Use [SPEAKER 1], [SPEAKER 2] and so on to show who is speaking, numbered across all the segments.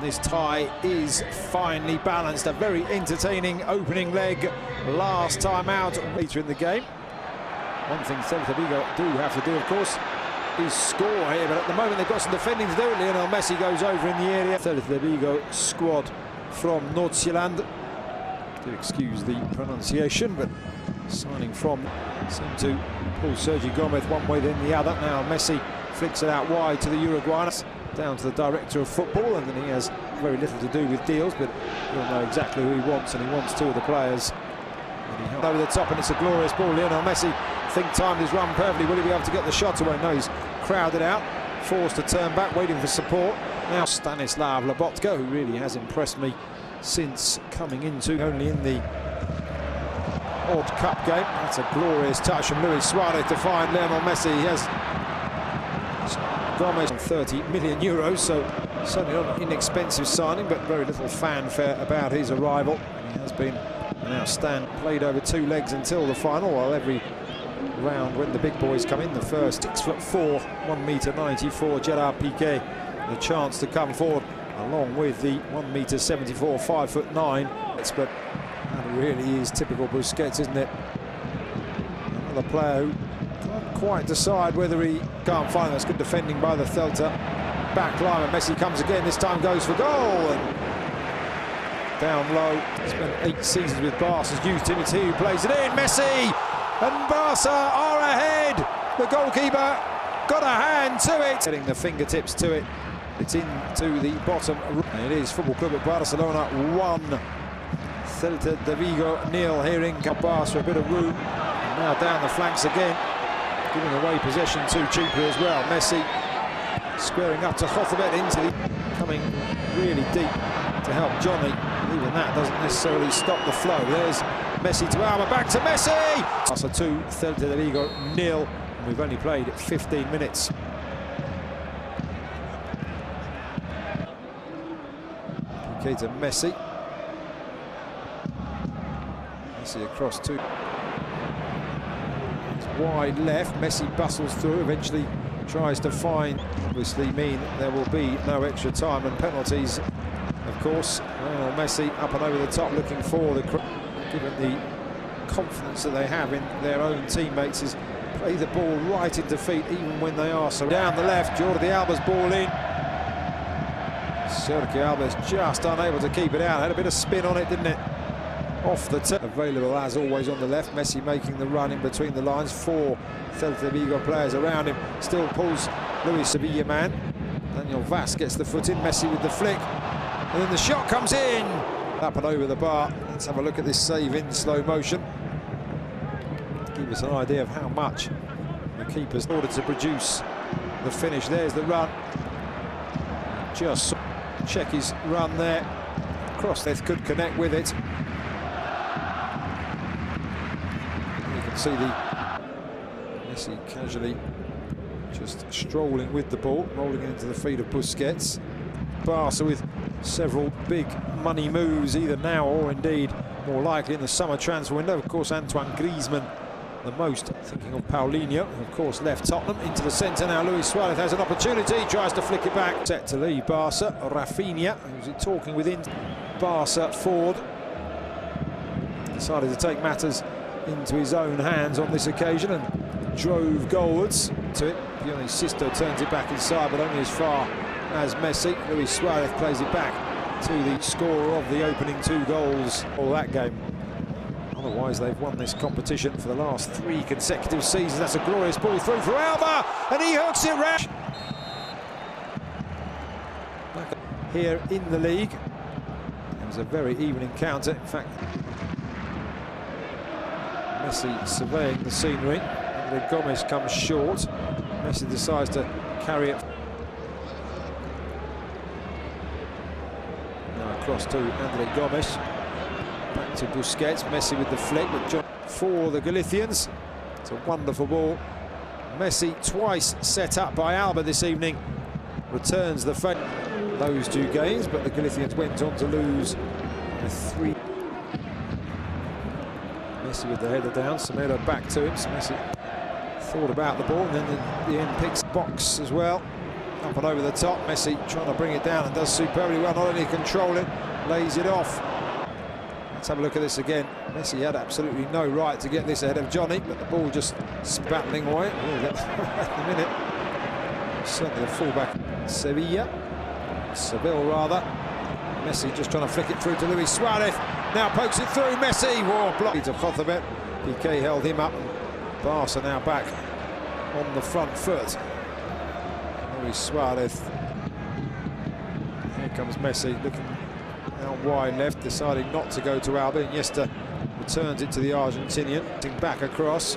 [SPEAKER 1] This tie is finely balanced. A very entertaining opening leg last time out. Later in the game, one thing Celta Vigo do have to do, of course, is score here. But at the moment, they've got some defending to do. Lionel Messi goes over in the area. Celta Vigo squad from Nordsjælland. Do excuse the pronunciation, but signing from seemed to pull Sergio Gomez one way then the other. Now Messi flicks it out wide to the Uruguayans, down to the director of football, and then he has very little to do with deals, but he'll know exactly who he wants, and he wants two of the players. And over the top, and it's a glorious ball. Lionel Messi, I think, timed his run perfectly. Will he be able to get the shot away? No, he's crowded out, forced to turn back, waiting for support. Now Stanislav Lobotka, who really has impressed me since coming into only in the odd cup game. That's a glorious touch from Luis Suarez to find Lionel Messi. He has Gomez on 30 million euros, so certainly not an inexpensive signing, but very little fanfare about his arrival. He has been an outstanding, played over 2 legs until the final, while every round when the big boys come in, the first 6'4", 1m94 Gerard Piqué, the chance to come forward, along with the 1m74, 5'9". But that really is typical Busquets, isn't it? Another player who can't quite decide whether he can't find. That's good defending by the Celta back line. And Messi comes again, this time goes for goal. And down low, spent 8 seasons with Barca's youth team. It's he who plays it in. Messi and Barca are ahead. The goalkeeper got a hand to it. Getting the fingertips to it. It's into the bottom. And it is Football Club of Barcelona 1. Celta de Vigo nil here in Barca for a bit of room. And now down the flanks again, giving away possession too cheaply as well. Messi squaring up to Hothabet, into the coming really deep to help Johnny. Even that doesn't necessarily stop the flow. There's Messi to Alba, back to Messi. Barca 2, Celta de Vigo nil. And we've only played 15 minutes. Okay, to Messi. Messi across to wide left. Messi bustles through, eventually tries to find. Obviously mean there will be no extra time and penalties, of course. Lionel Messi up and over the top, looking for the, given the confidence that they have in their own teammates, is play the ball right into feet even when they are. So down the left, Jordí Alba's ball in. Sergio Alba's just unable to keep it out. Had a bit of spin on it, didn't it? Off the tip. Available as always on the left. Messi making the run in between the lines. 4 Celta Vigo players around him. Still pulls Luis Sevilla man. Daniel Vaz gets the foot in. Messi with the flick. And then the shot comes in. Up and over the bar. Let's have a look at this save in slow motion. Give us an idea of how much the keeper's ordered to produce the finish. There's the run. Just check his run there. Crosslet could connect with it. You can see the Messi casually just strolling with the ball, rolling into the feet of Busquets. Barca with several big money moves, either now or indeed more likely in the summer transfer window. Of course, Antoine Griezmann the most, thinking of Paulinho, of course, left Tottenham into the centre. Now Luis Suarez has an opportunity, tries to flick it back. Set to leave Barca. Rafinha, who's talking within Barca forward, decided to take matters into his own hands on this occasion and drove goalwards to it. Pione Sisto turns it back inside, but only as far as Messi. Luis Suarez plays it back to the scorer of the opening 2 goals all that game. Otherwise, they've won this competition for the last 3 consecutive seasons. That's a glorious ball through for Alba, and he hooks it round. Here in the league, it was a very even encounter. In fact, Messi surveying the scenery. Andre Gomes comes short. Messi decides to carry it. Now across to Andre Gomes. Back to Busquets. Messi with the flick, but John for the Galicians. It's a wonderful ball. Messi twice set up by Alba this evening. Returns the fate. Those 2 games, but the Galicians went on to lose 3. Messi with the header down. Semedo back to him. So Messi thought about the ball, and then the end picks box as well. Up and over the top, Messi trying to bring it down and does superbly well. Not only control it, lays it off. Let's have a look at this again. Messi had absolutely no right to get this ahead of Johnny, but the ball just spattling away at the minute. Certainly the fullback, Seville rather. Messi just trying to flick it through to Luis Suarez. Now pokes it through, Messi. Whoa, blocked to Kothebet. PK held him up. Barca now back on the front foot. Luis Suarez. Here comes Messi looking out wide left, deciding not to go to Alba. Iniesta returns it to the Argentinian. Back across.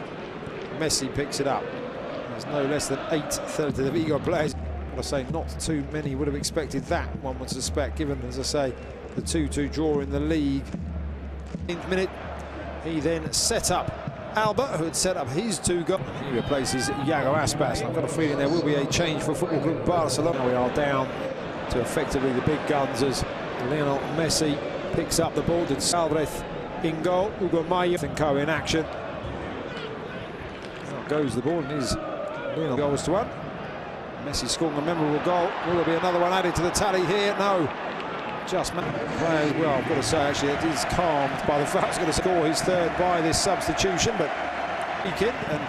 [SPEAKER 1] Messi picks it up. There's no less than 8 Celta de Vigo players. I say not too many would have expected that, one would suspect, given, as I say, the 2-2 draw in the league. 10th minute, he then set up Alba, who had set up his 2 goals. He replaces Iago Aspas. I've got a feeling there will be a change for Football Club Barcelona. Now we are down to effectively the big guns as Lionel Messi picks up the ball. Did Alvarez in goal, Hugo Mayo in action. Now goes the ball and is Lionel goals to 1. Messi scoring a memorable goal. Will there be another one added to the tally here? No. Just players, well, I've got to say, actually, it is calmed by the fact he's going to score his 3rd by this substitution, but he can, and